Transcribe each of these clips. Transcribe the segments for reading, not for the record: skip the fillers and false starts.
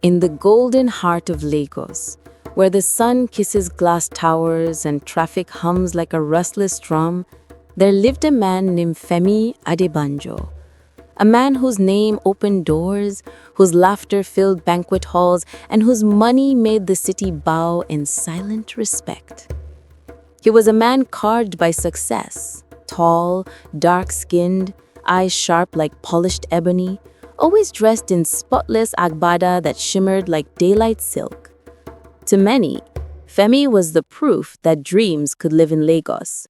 In the golden heart of Lagos, where the sun kisses glass towers and traffic hums like a restless drum, there lived a man named Femi Adebanjo. A man whose name opened doors, whose laughter filled banquet halls, and whose money made the city bow in silent respect. He was a man carved by success, tall, dark-skinned, eyes sharp like polished ebony, always dressed in spotless agbada that shimmered like daylight silk. To many, Femi was the proof that dreams could live in Lagos.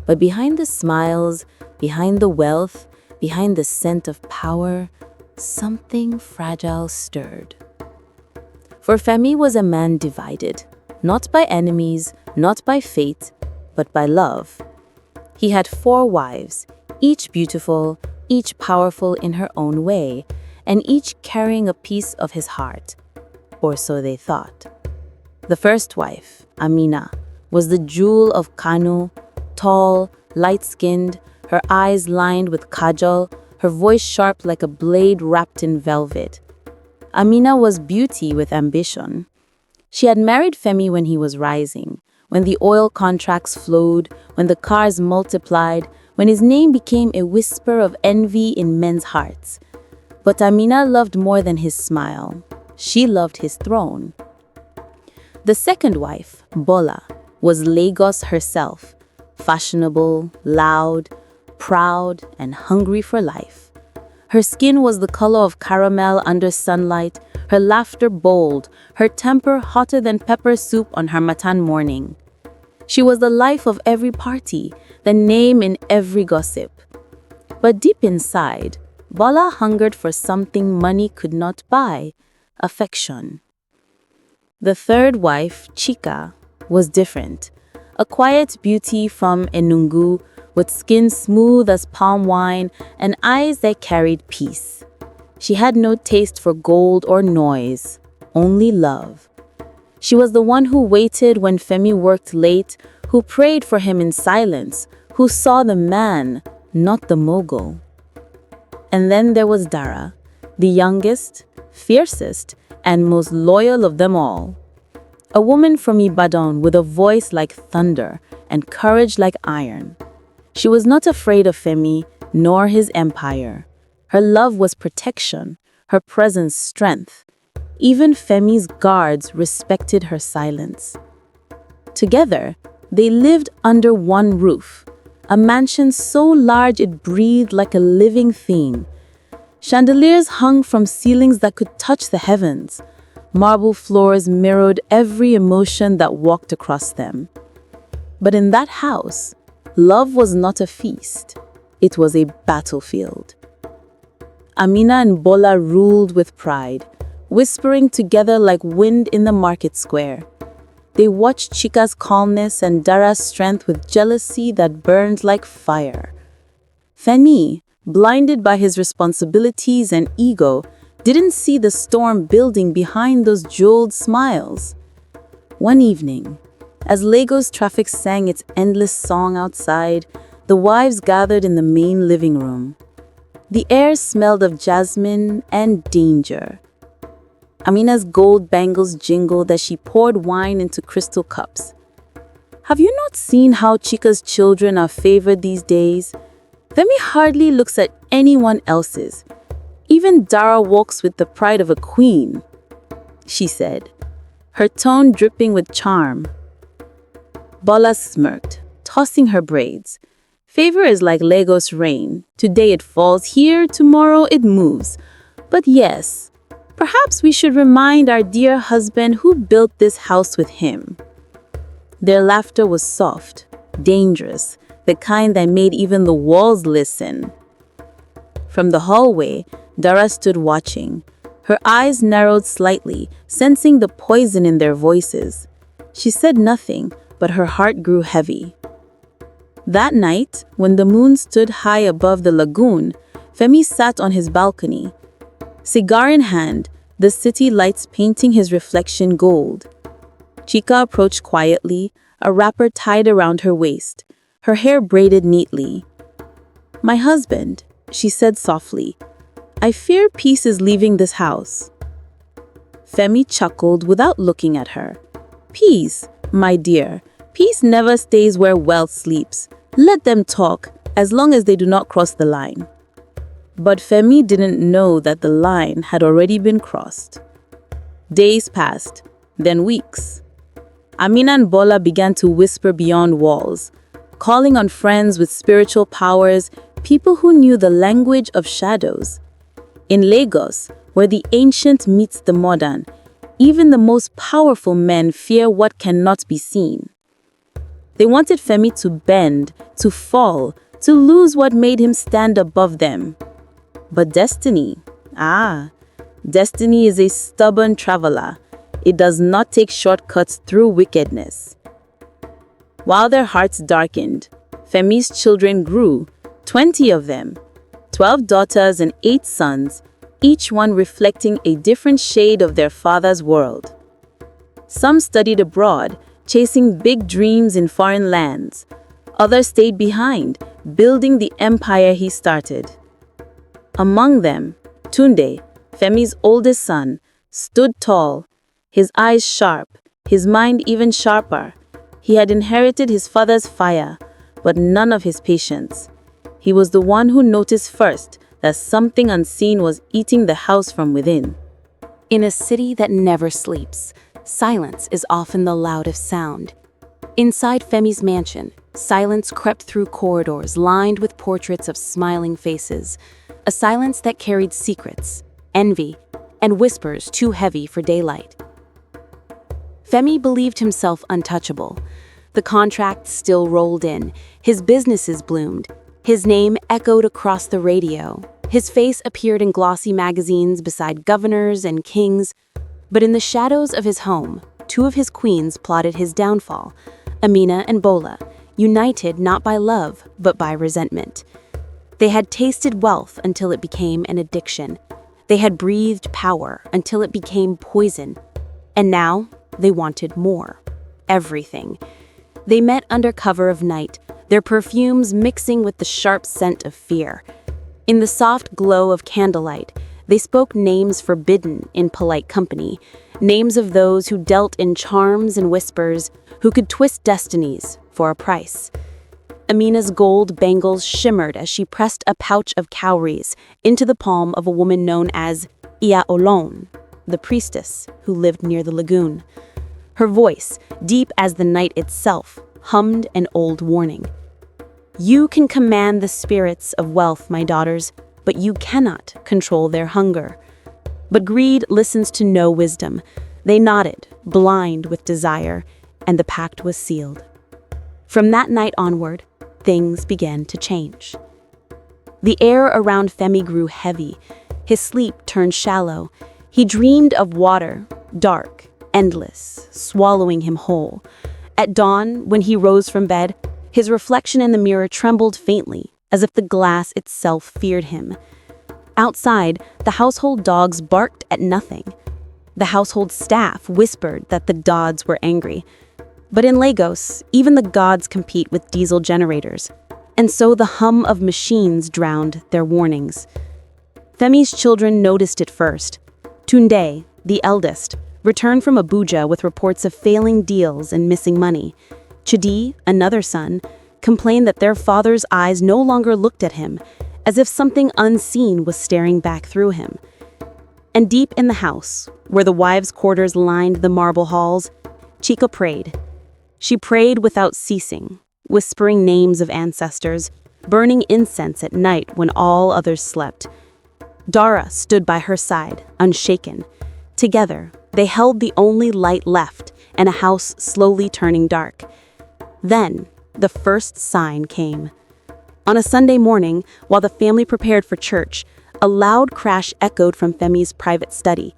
But behind the smiles, behind the wealth, behind the scent of power, something fragile stirred. For Femi was a man divided, not by enemies, not by fate, but by love. He had 4 wives, each beautiful, each powerful in her own way, and each carrying a piece of his heart, or so they thought. The first wife, Amina, was the jewel of Kanu, tall, light-skinned, her eyes lined with kajal, her voice sharp like a blade wrapped in velvet. Amina was beauty with ambition. She had married Femi when he was rising, when the oil contracts flowed, when the cars multiplied, when his name became a whisper of envy in men's hearts. But Amina loved more than his smile. She loved his throne. The second wife, Bola, was Lagos herself, fashionable, loud, proud, and hungry for life. Her skin was the color of caramel under sunlight, her laughter bold, her temper hotter than pepper soup on Harmattan morning. She was the life of every party, the name in every gossip. But deep inside, Bola hungered for something money could not buy: affection. The third wife, Chika, was different. A quiet beauty from Enungu, with skin smooth as palm wine and eyes that carried peace. She had no taste for gold or noise, only love. She was the one who waited when Femi worked late, who prayed for him in silence, who saw the man, not the mogul. And then there was Dara, the youngest, fiercest, and most loyal of them all. A woman from Ibadan with a voice like thunder and courage like iron. She was not afraid of Femi, nor his empire. Her love was protection, her presence strength. Even Femi's guards respected her silence. Together, they lived under one roof, a mansion so large it breathed like a living thing. Chandeliers hung from ceilings that could touch the heavens. Marble floors mirrored every emotion that walked across them. But in that house, love was not a feast. It was a battlefield. Amina and Bola ruled with pride, whispering together like wind in the market square. They watched Chika's calmness and Dara's strength with jealousy that burned like fire. Femi, blinded by his responsibilities and ego, didn't see the storm building behind those jeweled smiles. One evening, as Lagos traffic sang its endless song outside, the wives gathered in the main living room. The air smelled of jasmine and danger. Amina's gold bangles jingled as she poured wine into crystal cups. Have you not seen how Chika's children are favored these days? Femi hardly looks at anyone else's. Even Dara walks with the pride of a queen, she said, her tone dripping with charm. Bola smirked, tossing her braids. Favor is like Lagos rain. Today it falls here, tomorrow it moves. But yes, perhaps we should remind our dear husband who built this house with him. Their laughter was soft, dangerous, the kind that made even the walls listen. From the hallway, Dara stood watching. Her eyes narrowed slightly, sensing the poison in their voices. She said nothing, but her heart grew heavy. That night, when the moon stood high above the lagoon, Femi sat on his balcony. Cigar in hand, the city lights painting his reflection gold. Chika approached quietly, a wrapper tied around her waist, her hair braided neatly. "My husband," she said softly, "I fear peace is leaving this house." Femi chuckled without looking at her. Peace, my dear. Peace never stays where wealth sleeps. Let them talk, as long as they do not cross the line. But Femi didn't know that the line had already been crossed. Days passed, then weeks. Amina and Bola began to whisper beyond walls, calling on friends with spiritual powers, people who knew the language of shadows. In Lagos, where the ancient meets the modern, even the most powerful men fear what cannot be seen. They wanted Femi to bend, to fall, to lose what made him stand above them. But destiny, destiny is a stubborn traveler. It does not take shortcuts through wickedness. While their hearts darkened, Femi's children grew, 20 of them, 12 daughters and 8 sons, each one reflecting a different shade of their father's world. Some studied abroad, chasing big dreams in foreign lands. Others stayed behind, building the empire he started. Among them, Tunde, Femi's oldest son, stood tall, his eyes sharp, his mind even sharper. He had inherited his father's fire, but none of his patience. He was the one who noticed first that something unseen was eating the house from within. In a city that never sleeps, silence is often the loudest sound. Inside Femi's mansion, silence crept through corridors lined with portraits of smiling faces, a silence that carried secrets, envy, and whispers too heavy for daylight. Femi believed himself untouchable. The contracts still rolled in, his businesses bloomed, his name echoed across the radio, his face appeared in glossy magazines beside governors and kings. But in the shadows of his home, 2 of his queens plotted his downfall, Amina and Bola, united not by love, but by resentment. They had tasted wealth until it became an addiction. They had breathed power until it became poison. And now, they wanted more. Everything. They met under cover of night, their perfumes mixing with the sharp scent of fear. In the soft glow of candlelight, they spoke names forbidden in polite company, names of those who dealt in charms and whispers, who could twist destinies for a price. Amina's gold bangles shimmered as she pressed a pouch of cowries into the palm of a woman known as Iya Olon, the priestess who lived near the lagoon. Her voice, deep as the night itself, hummed an old warning. You can command the spirits of wealth, my daughters, but you cannot control their hunger. But greed listens to no wisdom. They nodded, blind with desire, and the pact was sealed. From that night onward, things began to change. The air around Femi grew heavy. His sleep turned shallow. He dreamed of water, dark, endless, swallowing him whole. At dawn, when he rose from bed, his reflection in the mirror trembled faintly, as if the glass itself feared him. Outside, the household dogs barked at nothing. The household staff whispered that the gods were angry. But in Lagos, even the gods compete with diesel generators, and so the hum of machines drowned their warnings. Femi's children noticed it first. Tunde, the eldest, returned from Abuja with reports of failing deals and missing money. Chidi, another son, complained that their father's eyes no longer looked at him, as if something unseen was staring back through him. And deep in the house, where the wives' quarters lined the marble halls, Chica prayed. She prayed without ceasing, whispering names of ancestors, burning incense at night when all others slept. Dara stood by her side, unshaken. Together, they held the only light left in a house slowly turning dark. Then, the first sign came. On a Sunday morning, while the family prepared for church, a loud crash echoed from Femi's private study.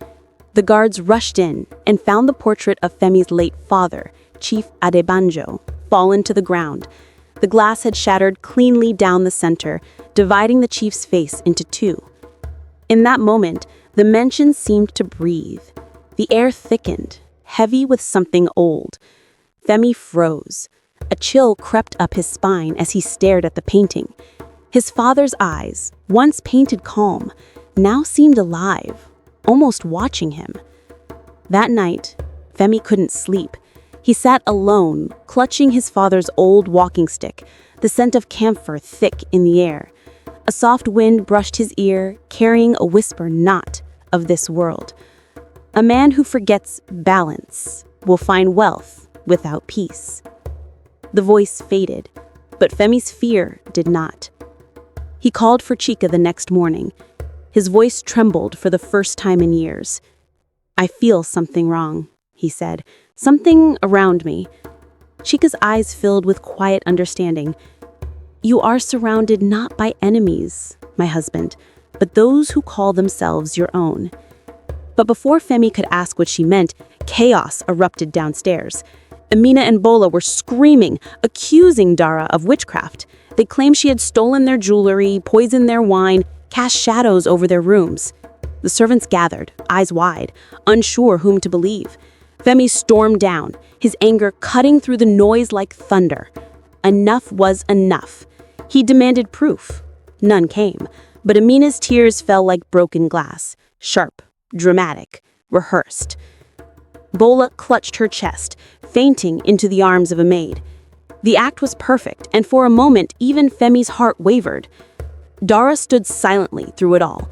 The guards rushed in and found the portrait of Femi's late father, Chief Adebanjo, fallen to the ground. The glass had shattered cleanly down the center, dividing the chief's face into 2. In that moment, the mansion seemed to breathe. The air thickened, heavy with something old. Femi froze. A chill crept up his spine as he stared at the painting. His father's eyes, once painted calm, now seemed alive, almost watching him. That night, Femi couldn't sleep. He sat alone, clutching his father's old walking stick, the scent of camphor thick in the air. A soft wind brushed his ear, carrying a whisper not of this world. A man who forgets balance will find wealth without peace. The voice faded, but Femi's fear did not. He called for Chika the next morning. His voice trembled for the first time in years. "I feel something wrong," he said. "Something around me." Chika's eyes filled with quiet understanding. "You are surrounded not by enemies, my husband, but those who call themselves your own." But before Femi could ask what she meant, chaos erupted downstairs. Amina and Bola were screaming, accusing Dara of witchcraft. They claimed she had stolen their jewelry, poisoned their wine, cast shadows over their rooms. The servants gathered, eyes wide, unsure whom to believe. Femi stormed down, his anger cutting through the noise like thunder. Enough was enough. He demanded proof. None came, but Amina's tears fell like broken glass, sharp, dramatic, rehearsed. Bola clutched her chest, fainting into the arms of a maid. The act was perfect, and for a moment even Femi's heart wavered. Dara stood silently through it all,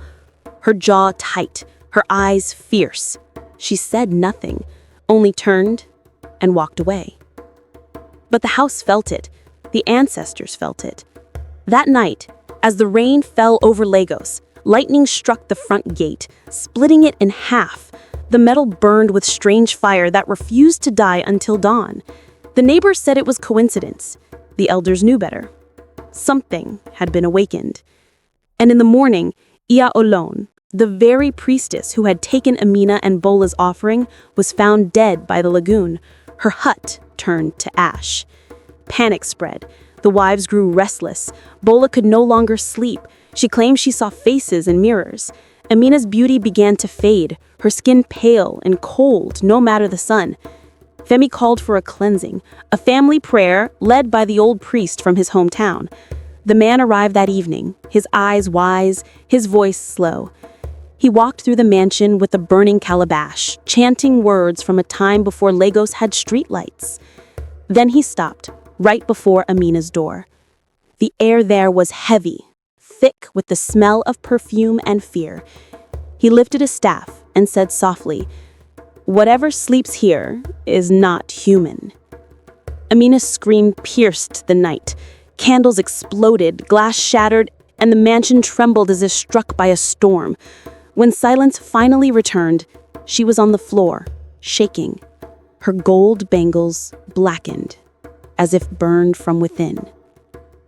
her jaw tight, her eyes fierce. She said nothing, only turned and walked away. But the house felt it. The ancestors felt it. That night, as the rain fell over Lagos, lightning struck the front gate, splitting it in half. The metal burned with strange fire that refused to die until dawn. The neighbors said it was coincidence. The elders knew better. Something had been awakened. And in the morning, Iya Olone, the very priestess who had taken Amina and Bola's offering, was found dead by the lagoon. Her hut turned to ash. Panic spread. The wives grew restless. Bola could no longer sleep. She claimed she saw faces in mirrors. Amina's beauty began to fade, her skin pale and cold, no matter the sun. Femi called for a cleansing, a family prayer led by the old priest from his hometown. The man arrived that evening, his eyes wise, his voice slow. He walked through the mansion with a burning calabash, chanting words from a time before Lagos had streetlights. Then he stopped, right before Amina's door. The air there was heavy, thick with the smell of perfume and fear. He lifted a staff and said softly, "Whatever sleeps here is not human." Amina's scream pierced the night. Candles exploded, glass shattered, and the mansion trembled as if struck by a storm. When silence finally returned, she was on the floor, shaking. Her gold bangles blackened, as if burned from within.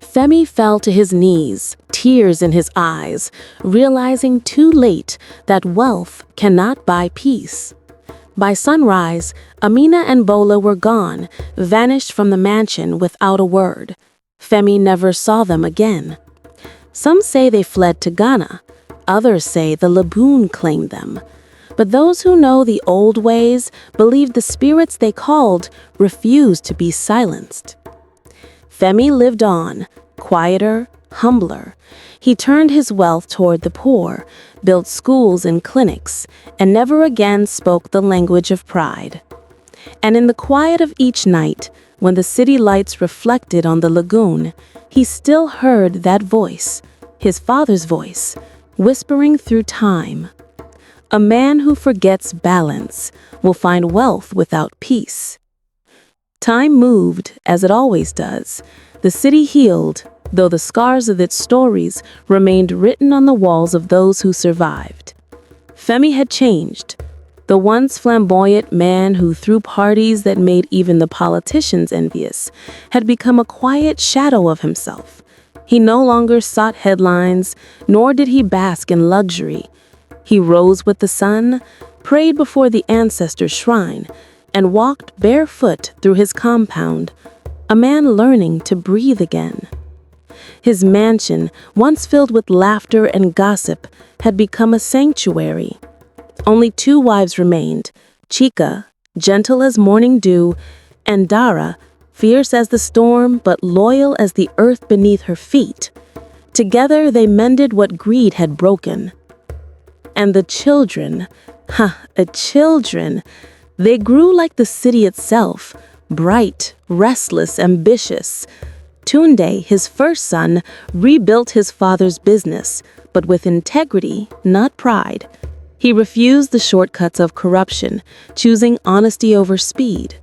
Femi fell to his knees, tears in his eyes, realizing too late that wealth cannot buy peace. By sunrise, Amina and Bola were gone, vanished from the mansion without a word. Femi never saw them again. Some say they fled to Ghana. Others say the lagoon claimed them. But those who know the old ways believe the spirits they called refused to be silenced. Femi lived on, quieter, humbler. He turned his wealth toward the poor, built schools and clinics, and never again spoke the language of pride. And in the quiet of each night, when the city lights reflected on the lagoon, he still heard that voice, his father's voice, whispering through time. A man who forgets balance will find wealth without peace. Time moved, as it always does. The city healed, though the scars of its stories remained written on the walls of those who survived. Femi had changed. The once flamboyant man who threw parties that made even the politicians envious had become a quiet shadow of himself. He no longer sought headlines, nor did he bask in luxury. He rose with the sun, prayed before the ancestors' shrine, and walked barefoot through his compound, a man learning to breathe again. His mansion, once filled with laughter and gossip, had become a sanctuary. Only 2 wives remained, Chika, gentle as morning dew, and Dara, fierce as the storm but loyal as the earth beneath her feet. Together they mended what greed had broken. And the children, children, they grew like the city itself, bright, restless, ambitious. Tunde, his first son, rebuilt his father's business, but with integrity, not pride. He refused the shortcuts of corruption, choosing honesty over speed.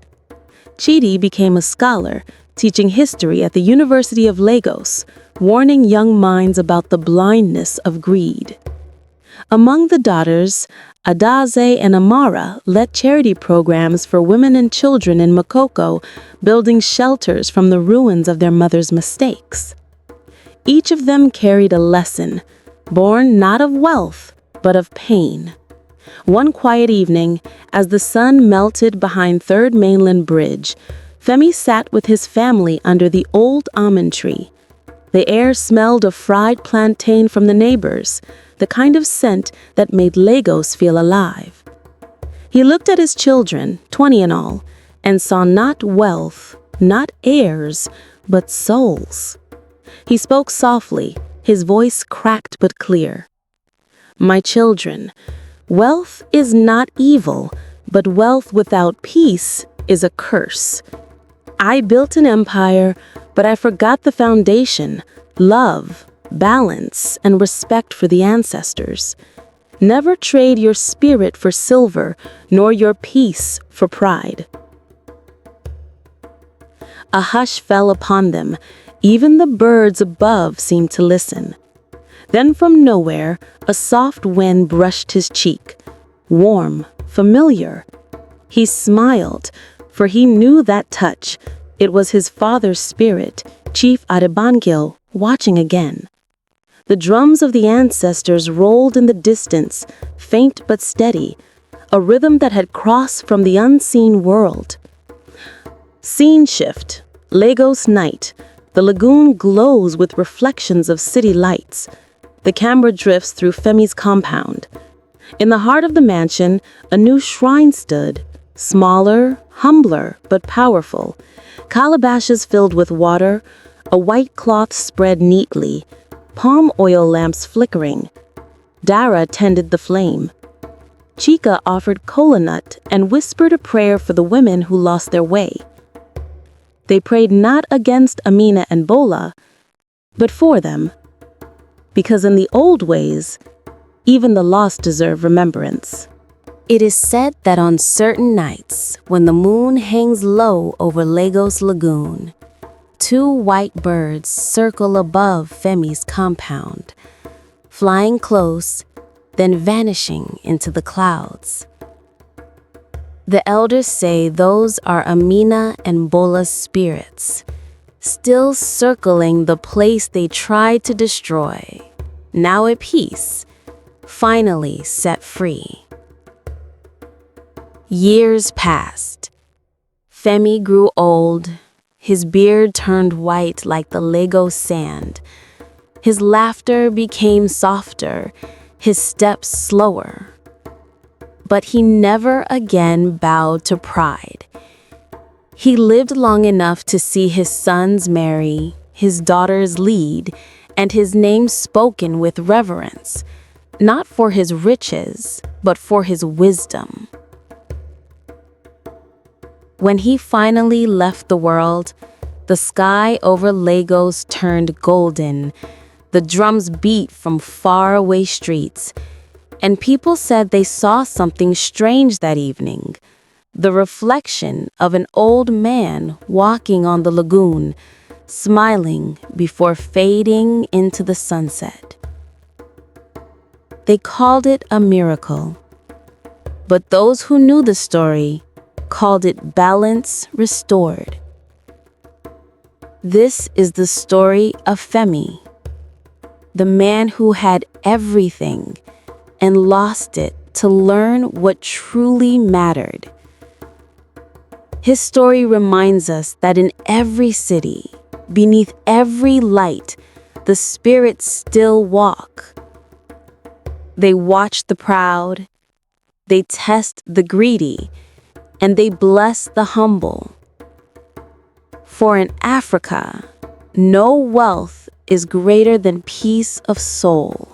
Chidi became a scholar, teaching history at the University of Lagos, warning young minds about the blindness of greed. Among the daughters, Adaze and Amara led charity programs for women and children in Makoko, building shelters from the ruins of their mother's mistakes. Each of them carried a lesson, born not of wealth, but of pain. One quiet evening, as the sun melted behind Third Mainland Bridge, Femi sat with his family under the old almond tree. The air smelled of fried plantain from the neighbors, the kind of scent that made Lagos feel alive. He looked at his children, 20 in all, and saw not wealth, not heirs, but souls. He spoke softly, his voice cracked but clear. My children, wealth is not evil, but wealth without peace is a curse. I built an empire, but I forgot the foundation, love, balance, and respect for the ancestors. Never trade your spirit for silver, nor your peace for pride. A hush fell upon them. Even the birds above seemed to listen. Then from nowhere, a soft wind brushed his cheek. Warm, familiar. He smiled, for he knew that touch. It was his father's spirit, Chief Adebanjo, watching again. The drums of the ancestors rolled in the distance, faint but steady, a rhythm that had crossed from the unseen world. Scene shift. Lagos night. The lagoon glows with reflections of city lights. The camera drifts through Femi's compound. In the heart of the mansion, a new shrine stood, smaller, humbler, but powerful. Calabashes filled with water, a white cloth spread neatly, palm oil lamps flickering. Dara tended the flame. Chika offered kola nut and whispered a prayer for the women who lost their way. They prayed not against Amina and Bola, but for them. Because in the old ways, even the lost deserve remembrance. It is said that on certain nights, when the moon hangs low over Lagos Lagoon, two white birds circle above Femi's compound, flying close, then vanishing into the clouds. The elders say those are Amina and Bola's spirits, still circling the place they tried to destroy, now at peace, finally set free. Years passed. Femi grew old. His beard turned white like the Lagos sand. His laughter became softer, his steps slower. But he never again bowed to pride. He lived long enough to see his sons marry, his daughters lead, and his name spoken with reverence, not for his riches, but for his wisdom. When he finally left the world, the sky over Lagos turned golden. The drums beat from faraway streets, and people said they saw something strange that evening, the reflection of an old man walking on the lagoon, smiling before fading into the sunset. They called it a miracle, but those who knew the story called it balance restored. This is the story of Femi, the man who had everything and lost it to learn what truly mattered. His story reminds us that in every city, beneath every light, the spirits still walk. They watch the proud, they test the greedy, and they bless the humble. For in Africa, no wealth is greater than peace of soul.